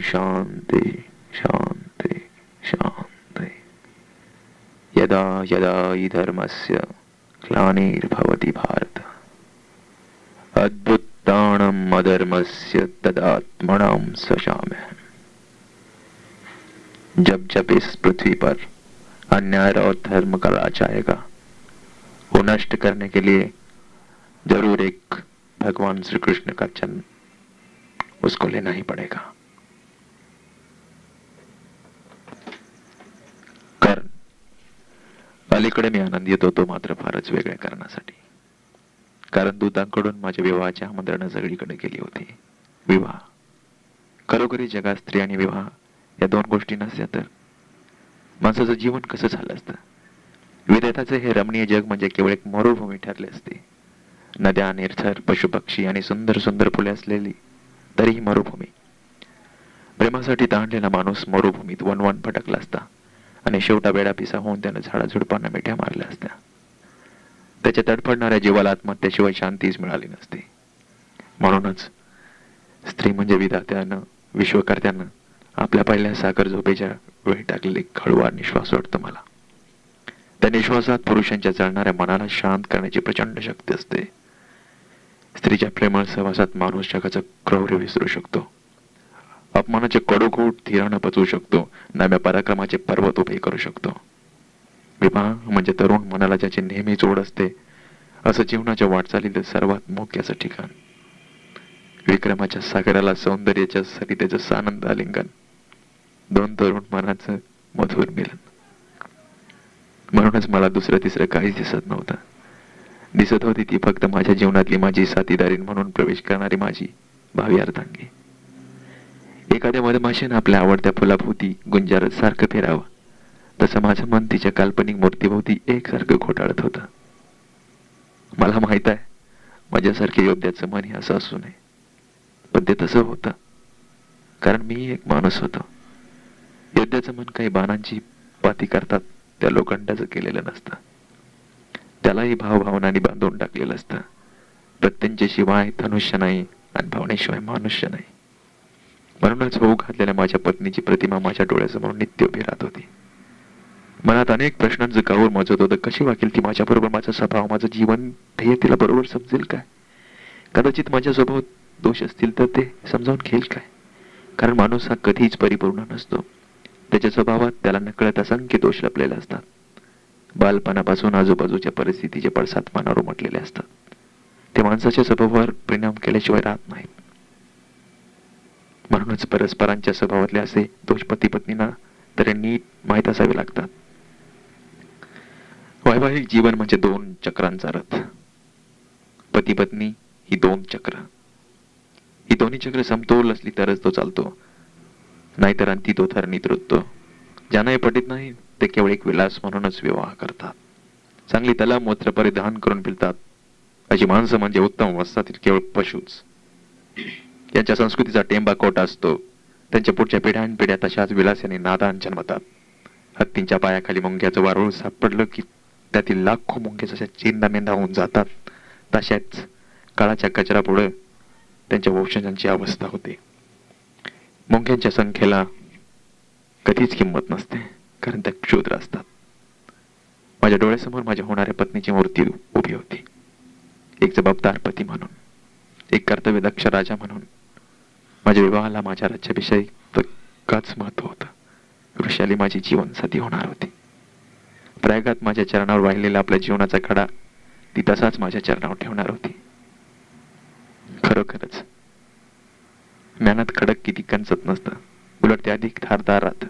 शांति शांति शांति। यदा यदा हि धर्मस्य ग्लानिर्भवति भारत अद्भुताणम् अधर्मस्य तदात्मनां सशाम्यहम्। जब जब इस पृथ्वी पर अन्याय और धर्म का राज आएगा, वो नष्ट करने के लिए जरूर एक भगवान श्री कृष्ण का जन्म उसको लेना ही पड़ेगा। कारण अलीकडे मी आनंदित होतो, मात्र फारच वेगळ्या कारणासाठी। कारण दूतांकडून माझ्या विवाहाची आमंत्रणं सगळीकडे गेली होती। विवाह, खरोखरी जगात स्त्री आणि विवाह या दोन गोष्टी नसत्या तर माणसाचं जीवन कसं झालं असतं? विधात्याचे हे रमणीय जग म्हणजे केवळ एक मरुभूमी ठरले असते। नद्या, निरझर, पशुपक्षी आणि सुंदर सुंदर फुले असलेली तरीही मरुभूमी। प्रेमासाठी ताणलेला माणूस मरुभूमीत वनवन भटकला असता आणि शेवटा वेडापिसा होऊन त्यानं झाडाझुडपांना मिठ्या मारल्या असत्या। त्याच्या तडफडणाऱ्या जीवाला आत्महत्येशिवाय शांतीच मिळाली नसती। म्हणूनच स्त्री म्हणजे विधात्यानं, विश्वकर्त्यानं आपल्या पहिल्या साखर झोपेच्या वेळी टाकलेले हळुवार निश्वास वाटतं मला। त्या निश्वासात पुरुषांच्या जळणाऱ्या मनाला शांत करण्याची प्रचंड शक्ती असते। स्त्रीच्या प्रेमळ सहवासात माणूस जगाचं क्रौर्य विसरू शकतो, अपमानाचे कडूघोट धीरानं पचवू शकतो, नव्या पराक्रमाचे पर्वत उभे करू शकतो। विवाह म्हणजे तरुण मनाला ज्याची नेहमी जोड असते असं जीवनाच्या वाटचालीतील सर्वात मोक्याचं ठिकाण। विक्रमाच्या सागराला सौंदर्याच्या सरितेचं सानंद आलिंगन, दोन तरुण मनाचं मधुर मिलन। म्हणूनच मला दुसरं तिसरं काहीच दिसत नव्हतं। दिसत होती ती फक्त माझ्या जीवनातली माझी साथीदारीण म्हणून प्रवेश करणारी माझी भावी अर्धांगी। एखाद्या मधमाशीनं आपल्या आवडत्या फुलाभोवती गुंजारत सारखं फिरावं, तसं माझं मन तिच्या काल्पनिक मूर्तीभोवती एकसारखं घोटाळत होतं। मला माहित आहे माझ्यासारख्या योद्ध्याचं मन हे असं असू नये, पण ते तसं होतं कारण मी एक माणूस होतो। योद्ध्याचं मन काही बाणांची पाती करतात त्या लोखंडाचं केलेलं नसतं, त्यालाही भावभावनांनी बांधून टाकलेलं असतं। प्रत्यंच्याशिवाय धनुष्य नाही आणि भावनेशिवाय मनुष्य नाही। म्हणूनच होऊ घातलेल्या माझ्या पत्नीची प्रतिमा माझ्या डोळ्यासमोर नित्य उभी राहत होती। मनात अनेक प्रश्नांचं काहूर मजत होतं। कशी वागेल ती माझ्याबरोबर? माझा स्वभाव, माझं जीवन ध्येय तिला बरोबर समजेल काय? कदाचित माझ्या स्वभावात दोष असतील तर ते समजावून घेईल काय? कारण माणूस हा कधीच परिपूर्ण नसतो, त्याच्या स्वभावात त्याला नकळत असंख्य दोष लपलेले असतात। बालपणापासून आजूबाजूच्या परिस्थितीचे पडसाद मनावर उमटलेले असतात, ते माणसाच्या स्वभावावर परिणाम केल्याशिवाय राहत नाहीत। म्हणूनच परस्परांच्या स्वभावातले असे दोष पती पत्नींना तरी नीट माहीत असावे लागतात। वैवाहिक जीवन म्हणजे दोन चक्रांचा रथ। पती पत्नी ही दोन चक्र, ही दोन्ही चक्र समतोल असली तरच तो चालतो, नाहीतर अंती तो धरणीत रुततो। ज्यांना हे पटत नाही ते केवळ एक विलास म्हणूनच विवाह करतात। चांगली तलमूत्र परिधान करून फिरतात अशी माणसं म्हणजे उत्तम वस्त्रातील केवळ पशुच। यांच्या संस्कृतीचा टेंबा खोटा असतो, त्यांच्या पुढच्या पिढ्यानपिढ्या तशाच विलासाने नादान जन्मतात। हत्तींच्या पायाखाली मुंग्याचं वारूळ सापडलं की त्यातील लाखो मुंगे जशा चिंदामेंदा होऊन जातात, तशाच काळाच्या कचरापुढे त्यांच्या वंशजांची अवस्था होते। मुंग्यांच्या संख्येला कधीच किंमत नसते, कारण त्या क्षुद्र असतात। माझ्या डोळ्यासमोर माझ्या होणाऱ्या पत्नीची मूर्ती उभी होती, एक जबाबदार पती म्हणून, एक कर्तव्यदक्ष राजा म्हणून। माझ्या विवाहाला माझ्या राज्याभिषयी इतकंच महत्व होतं। वृषाली माझी जीवनसाथी होणार होती। प्रयागात माझ्या चरणावर वाहिलेला आपल्या जीवनाचा खडा ती तसाच माझ्या चरणावर ठेवणार होती। खरोखरच ज्ञानात खडक किती कंचत नसतं, उलट ते अधिक धारदार राहतं।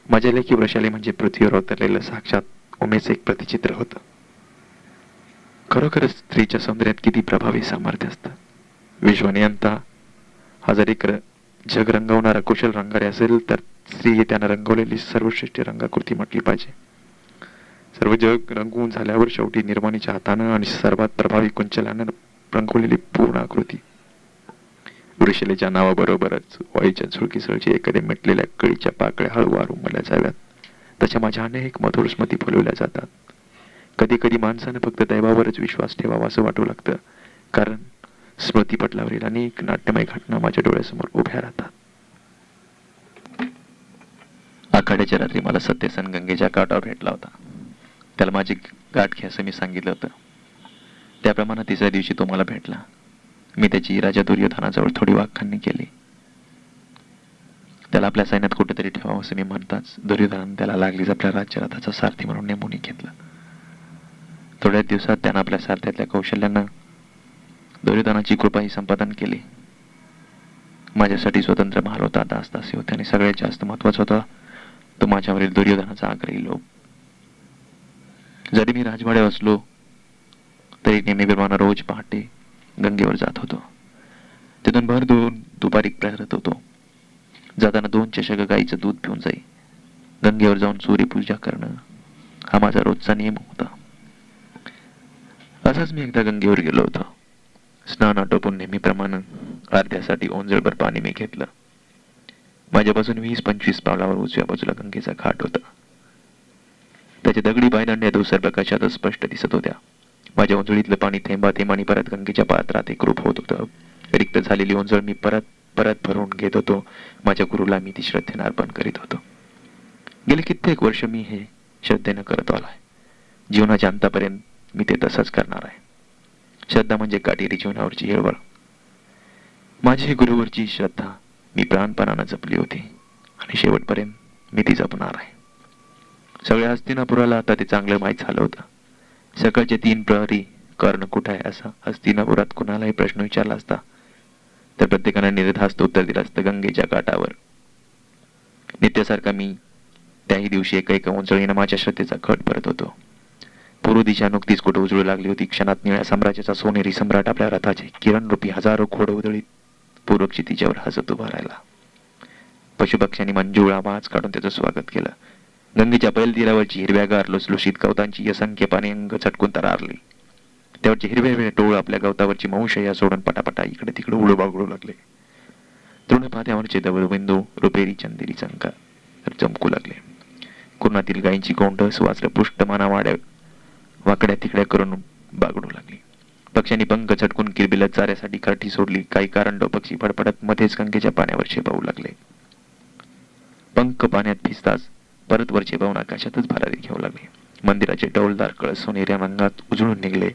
माझ्या लेखी वृषाली म्हणजे पृथ्वीवर अवतरलेलं साक्षात उमेचं एक प्रतिचित्र होतं। खरोखरच स्त्रीच्या सौंदर्यात किती प्रभावी सामर्थ्य असतं। विश्वनियंता हा जर एक जग रंगवणारा कुशल रंगारी असेल तर स्त्री ही त्यानं रंगवलेली सर्वश्रेष्ठ रंगाकृती म्हटली पाहिजे। सर्व जग रंगवून झाल्यावर शेवटी निर्माणीच्या हातानं आणि सर्वात प्रभावी कुंचलानं रंगवलेली पूर्ण आकृती। वृषालीच्या नावाबरोबरच वाईच्या झुळकीसळची एखाद्या मिटलेल्या कळीच्या पाकळ्या हळूवार उमलल्या जाव्यात, तशा माझ्या अनेक मधुर स्मृती फुलवल्या जातात। कधी कधी माणसानं फक्त दैवावरच विश्वास ठेवावा असं वाटू लागतं, कारण स्मृतीपटलावरील अनेक नाट्यमय घटना माझ्या डोळ्यासमोर उभ्या राहतात। आखाड्याच्या रात्री मला सत्यसन गंगेच्या काठावर भेटला होता. त्याला माझी गाठ घे असं मी सांगितलं होतं. त्याप्रमाणे तिसऱ्या दिवशी तो मला भेटला. मी त्याची राजा दुर्योधनाजवळ थोडी वाखाणणी केली. त्याला आपल्या सैन्यात कुठेतरी ठेवावं असं मी म्हणताच दुर्योधनाने त्याला लागलीच आपल्या राज्यरथाचा सारथी म्हणून नेमून घेतलं. थोड्याच दिवसात त्यानं आपल्या सारथ्यातल्या कौशल्यानं दुर्योधनाची कृपाही संपादन केली. माझ्यासाठी स्वतंत्र महाल होता, दासदासी होते आणि सगळ्यात जास्त महत्वाचा होता तो माझ्यावरील दुर्योधनाचा आग्रही लोभ. जरी मी राजवाड्यावर असलो तरी नेहमीप्रमाणे रोज पहाटे गंगेवर जात होतो. तिथून भर दुपारी प्रहरत होतो. जाताना 2 चषक गाईचं दूध पिऊन जाई. गंगेवर जाऊन सूर्यपूजा करणं हा माझा रोजचा नियम होता. असाच मी एकदा गंगेवर गेलो होतो. स्नान आटोपून नेहमीप्रमाणे अर्ध्यासाठी ओंजळभर पाणी मी घेतलं. माझ्यापासून 20-25 पावलावर उजव्या बाजूला गंगेचा घाट होता. त्याच्या दगडी पायदंड्या धुसर प्रकाशातच स्पष्ट दिसत होत्या. माझ्या ओंजळीतलं पाणी थेंबा थेंबाने परत गंगेच्या पात्रात एकरूप होत होतं. रिक्त झालेली ओंजळ मी परत परत भरून घेत होतो. माझ्या गुरुला मी ती श्रद्धेनं अर्पण करीत होतो. गेले कित्येक वर्ष मी हे श्रद्धेनं करत आलोय. जीवनाच्या अंतापर्यंत मी ते तसंच करणार आहे. श्रद्धा म्हणजे काटेरी जीवनावरची हिळवळ. माझी गुरुवरची श्रद्धा मी प्राणपणानं जपली होती आणि शेवटपर्यंत मी ती जपणार आहे. सगळ्या हस्तिनापुराला आता ते चांगलं माहीत झालं होतं. सकाळचे 3 प्रहरी कर्ण कुठं आहे असा हस्तिनापुरात कुणालाही प्रश्न विचारला असता तर प्रत्येकानं निर्धास्त उत्तर दिलं असतं, गंगेच्या काठावर. नित्यासारखा मी त्याही दिवशी एका उंचळीनं माझ्या श्रद्धेचा खट भरत होतो. पूर्व दिशा नुकतीच कुठं उजळू लागली होती. क्षणात निळ्या साम्राज्याचा सोनेरी सम्राट आपल्या रथाचे किरणरूपी हजारो घोडं उधळीत पूर्व क्षितिजावर हसत उभा राहिला. पशुपक्ष्यांनी मंजूळ आवाज काढून त्याचं स्वागत केलं. गंगेच्या पैल तीरावरची हिरव्यागार लुसलुशीत गवतांची असंख्य पाणी अंग चटकून तरारली. त्यावरचे हिरवे टोळ आपल्या गवतावरची मौशया सोडून पटापटा इकडे तिकडे उडू बागडू लागले. तृणपात्यावरचे दवबिंदू रुपेरी चंदेरी चंका चमकू लागले. कुर्णातील गायींची कोंड सुवासर पृष्ठमाना वाकड्या तिकड्या करून बागडू लागली. पक्ष्यांनी पंख चटकून किरबिलत चाऱ्यासाठी काठी सोडली. काही कारंडो पक्षी फडफडत मध्येच गंगेच्या पाण्यावर शेपावू लागले. पंख पाण्यात भिजताच परत वर शेपावून आकाशातच भरारी घेऊ लागले. मंदिराचे डौलदार कळस सोनेरी रंगात उजळून निघले.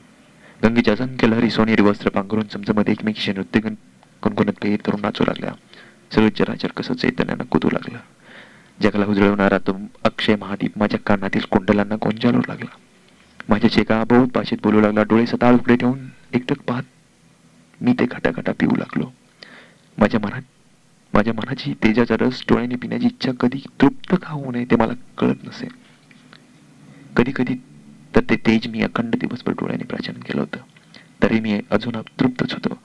गंगेच्या असंख्य लहरी सोनेरी वस्त्र पांघरून चमचमत एकमेकीचे नृत्य गुणगुणत पेर करून नाचू लागल्या. सगळं चराचर कसं चैतन्यानं कुदू लागलं. जगाला उजळवणारा तो अक्षय महादीप माझ्या कानातील कुंडलांना गोंजाळू लागला. माझ्या चेका अबोध भाषेत बोलू लागला. डोळे सताळ उघडे ठेवून एकटक पाहत मी ते खटाखटा पिऊ लागलो. माझ्या मनाची तेजाचा रस डोळ्याने पिण्याची इच्छा कधी तृप्त का होऊ नये ते मला कळत नसे. कधी कधी तर ते तेज मी अखंड दिवसभर डोळ्याने प्राचन केलं होतं. तरी मी अजून तृप्तच होतो.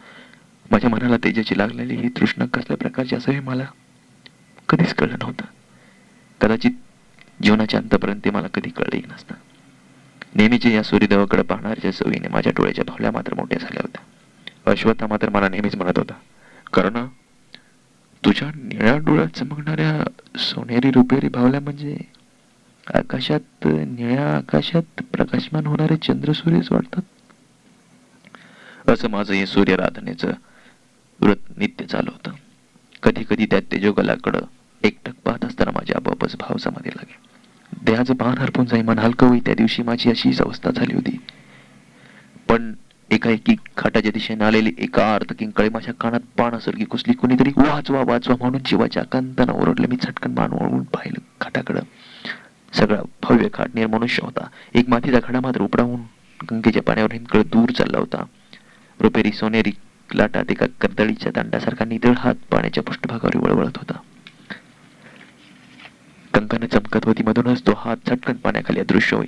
माझ्या मनाला तेजाची लागलेली ही तृष्णा कसल्या प्रकारची असावी मला कधीच कळलं नव्हतं. कदाचित जीवनाच्या अंतापर्यंत ते मला कधी कळलंही नसतं. नेहमीचे या सूर्यदेवाकडे पाहणाऱ्या सवयीने माझ्या डोळ्याच्या भावल्या मात्र मोठ्या झाल्या होत्या. अश्वत्था मात्र मला नेहमीच म्हणत होता, कर्ण, तुझ्या निळ्या डोळ्यात चमकणाऱ्या सोनेरी रुपेरी भावल्या म्हणजे आकाशात निळ्या आकाशात प्रकाशमान होणारे चंद्रसूर्यच वाटतात. असं माझं हे सूर्याराधनेचं व्रत नित्य चालू होतं. कधी कधी त्या तेजोगलाकडं एकटक पाहत असताना माझ्या आपोआपच भाव समाधी लागे. देहाचं भान हरपून जाई, मन हलकं होई. त्या दिवशी माझी अशीच अवस्था झाली होती. पण एकाएकी खाटाच्या दिशेने आलेली एका अर्थ किंकाळी माझ्या कानात पाण्यासारखी कुसली. कुणीतरी वाचवा वाचवा म्हणून जीवाच्या आकांतानं ओरडलं. मी झटकन मान वळवून पाहिलं खाटाकडं. सगळा भव्य खाट निर्मनुष्य होता. एक मातीचा खडा मात्र उपडावून गंगेच्या पाण्यावर हिंदकळ दूर चालला होता. रुपेरी सोनेरी लाटात एका कर्दळीच्या दांडासारखा नितळ हात पाण्याच्या पृष्ठभागावर वळवळत होता. कंकाने चमकत होती. मधूनच तो हात झटकन पाण्याखाली अदृश्य होई.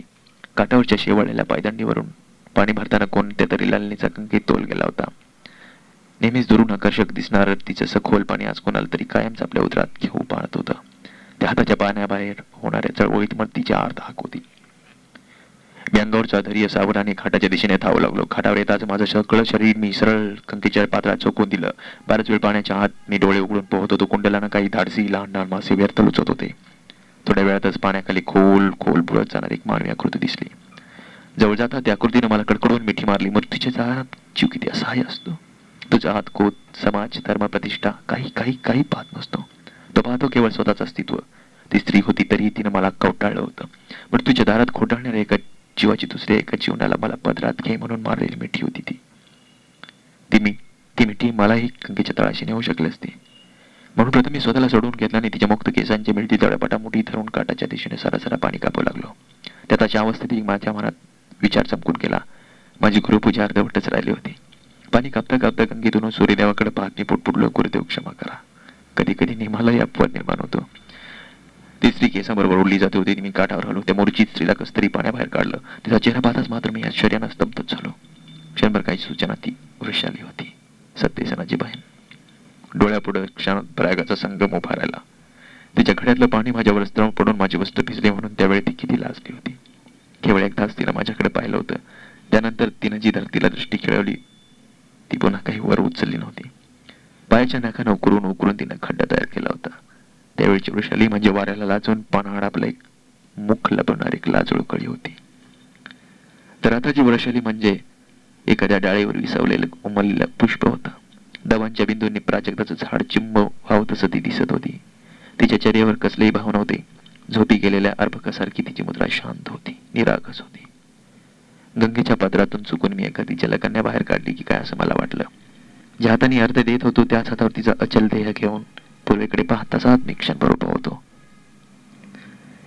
काठावरच्या शेवाळलेल्या पायदांडीवरून पाणी भरताना कोणत्या तरी लालणीचा कंकीत तोल गेला होता. नेहमीच दुरून आकर्षक दिसणारं तिचं सखोल पाणी आज कोणाला तरी कायमच आपल्या उदरात घेऊ पाहत होतं. त्या हाताच्या पाण्याबाहेर होणाऱ्या चळवळीत मग तिची आर्त हाक होती. मी अंगावरचा धैर्य सावधाने खाटाच्या दिशेने धावू लागलो. खाटावर येताच माझं सगळं शरीर मी सरळ कंकीच्या पात्रात चोकून दिलं. बराच वेळ पाण्याच्या आत मी डोळे उघडून पोहत होतो. कुंडलानं काही धाडसी लहान लहान मासे व्यर्थ लुचत होते. थोड्या वेळातच पाण्याखाली खोल खोल बुडत जाणारी एक मानवी आकृती दिसली. जवळ जाता त्या आकृतीनं मला कडकडून मिठी मारली. मृत्यूच्या जाळ्यात जीव किती असहाय्य असतो. तुझा हात कोत समाज धर्म प्रतिष्ठा काही काही काही पाहत नसतो. तो पाहतो केवळ स्वतःच अस्तित्व. ती स्त्री होती तरीही तिनं मला कवटाळलं होतं. पण तुझ्या दारात खोटाळणाऱ्या एका जीवाची दुसऱ्या एका जीवनाला मला पदरात घे म्हणून मारलेली मिठी होती ती. ती मिठी मलाही गंगेच्या तळाशी नेऊ शकली असती. म्हणून प्रथम मी स्वतःला सोडून घेतला आणि तिच्या मुक्त केसांची मिळती तळपाटा मुठी धरून काटाच्या दिशेने सरासरा पाणी कापू लागलो. त्याच्या अवस्थेत माझ्या मनात विचार चमकून गेला. माझी गुरुपूजा अर्धवटच राहिली होती. पाणी कापता कापता गंगेतून सूर्यदेवाकडे पाहत मी पुटपुटलो, गुरुदेव क्षमा करा. कधी कधी मलाही अपवाद निर्माण होतो. ती स्त्री केसाबरोबर ओढली जाते होती. मी काठावर हलो. त्या मूर्छित स्त्रीला कस्तरी पाण्याबाहेर काढलं. तिचा चेहरा पाहताच मात्र मी आश्चर्यानं स्तब्धच झालो. क्षणभर काही सूचना ती वृषाली होती, सत्यसनाची बहीण. डोळ्यापुढे क्षणात प्रयागाचा संगम उभा राहिला. तिच्या घड्यातलं पाणी माझ्यावर स्तरण पडून माझी वस्त्र भिजली म्हणून त्यावेळी ती किती लाजली होती. केवळ एकदाच तिला माझ्याकडे पाहिलं होतं. त्यानंतर तिनं जी धरतीला दृष्टी खेळवली ती पुन्हा काही वर उचलली नव्हती. पायाच्या नाकानं उकरून तिनं खड्डा तयार केला होता. त्यावेळची वृषाली म्हणजे वाऱ्याला लाजून पानाड आपलं एक मुख लपवणारी एक लाजळू कळी होती. तर आताची वृषाली म्हणजे एखाद्या डाळीवर विसावलेलं उमललेलं पुष्प होतं. दवांच्या बिंदूंनी प्राजक्ताचं झाड चिंब व्हावं तसं ती दिसत होती. तिच्या चेहऱ्यावर कसलेही भाव नव्हते. झोपी गेलेल्या अर्भकासारखी तिची मुद्रा शांत होती, निरागस होती. गंगेच्या पदरातून चुकून मी एखादी जलकन्या बाहेर काढली की काय असं मला वाटलं. ज्या हाताने अर्थ देत होतो त्याच हातावर तिचा अचल देह घेऊन पूर्वेकडे पाहताच मी क्षणभर उभा होतो.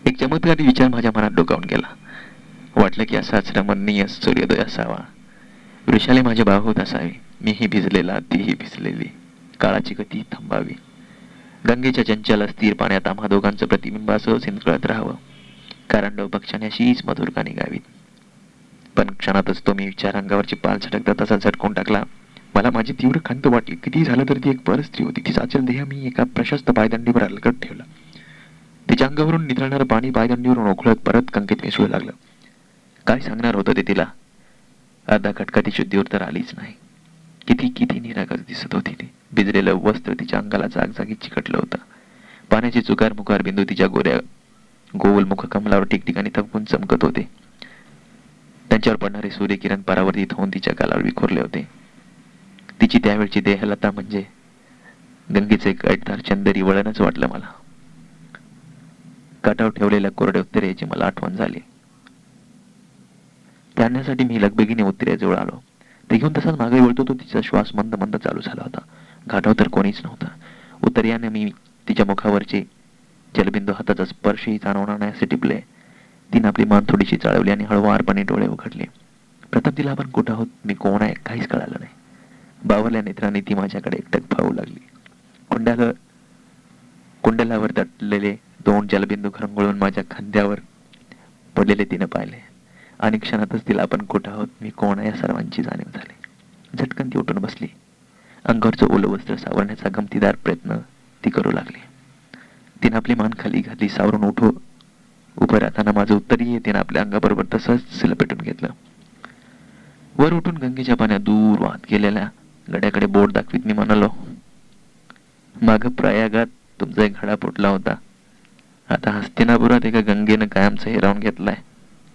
एक चमत्कारी विचार माझ्या मनात डोकावून गेला. वाटलं की असाच रमणीय सूर्योदय असावा. वृषाली माझे भावहोत असावे. मीही भिजलेला, तीही भिजलेली. काळाची गती थांबावी. गंगेच्या चंचल अस्थिर पाण्यात आम्हा दोघांचं प्रतिबिंब असं सिंदकळत राहावं. कारणडव पक्षाने अशीच मधुर गाणी गावीत. पण क्षणातच तो मी विचार अंगावरची पाल झटकता तसा झटकून टाकला. मला माझी तीव्र खंत वाटली. किती झालं तर ती एक परस्त्री होती. तिचा अचल देह मी एका प्रशस्त पायदंडीवर अलगट ठेवला. तिच्या अंगावरून नितळणारं पाणी पायदंडीवरून ओघळत परत गंगेत मिसळू लागलं. काय सांगणार होतं ते तिला. अर्धा खटका ती शुद्धीवर तर आलीच नाही. किती किती निरागस दिसत होती ती. भिजलेलं वस्त्र तिच्या अंगाला जागजागी चिकटलं होतं. पाण्याचे चुकार मुकार बिंदू तिच्या गोऱ्या गोल मुख कमलावर ठिकठिकाणी थपकून चमकत होते. त्यांच्यावर पडणारे सूर्यकिरण परावर्तित होऊन तिच्या गालावर विखुरले होते. तिची त्यावेळची देहलता म्हणजे गंगेचे एक अटदार चंदेरी वळणच वाटलं मला. काठावर ठेवलेल्या कोरड्या उत्तरेची मला आठवण झाली. त्याण्यासाठी मी लगबगीने उत्तरेजवळ आलो. ते घेऊन तसाच मागे वळतो तो तिचा श्वास मंद मंद चालू झाला होता. घाटावर तर कोणीच नव्हता. उत्तरेयाने मी तिच्या मुखावरचे जलबिंदू हाताचा स्पर्शही जाणवणार नाही असे टिपले. तिने आपली मान थोडीशी चाळवली आणि हळुवारपणे डोळे उघडले. प्रथम तिला आपण कुठं आहोत, मी कोण आहे काहीच कळालं नाही. बावरल्या नेत्राने ती माझ्याकडे एकटक पाहू लागली. कुंडलावर दटलेले 2 जलबिंदू घरंगळून माझ्या खांद्यावर पडलेले तिने पाहिले. आणि क्षणातच तिला आपण कुठं आहोत, मी कोण आहे या सर्वांची जाणीव झाली. झटकन ती उठून बसली. अंगावरचं ओलं वस्त्र सावरण्याचा गमतीदार प्रयत्न ती करू लागली. तिने आपली मान खाली घातली. सावरून उभं राहताना माझं उत्तरीय तिने आपल्या अंगाबरोबर तसंच लपेटून घेतलं. वर उठून गंगेच्या पाण्यात दूर वाहत गेलेल्या गड्याकडे बोट दाखवीत मी म्हणालो, माग प्रयागात तुमचा एक घडा फुटला होता. आता हस्तिनापुरात एका गंगेनं कायमचा हिरावून घेतलाय.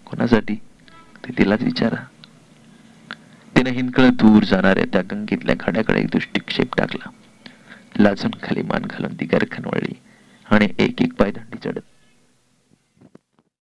कोणासाठी ते तिलाच विचारा. तिने हिंदकळत दूर जाणाऱ्या त्या गंगेतल्या घड्याकडे एक दृष्टिक्षेप टाकला. लाजून खाली मान घालून ती गरखन वळली आणि एक एक पायदंडी चढत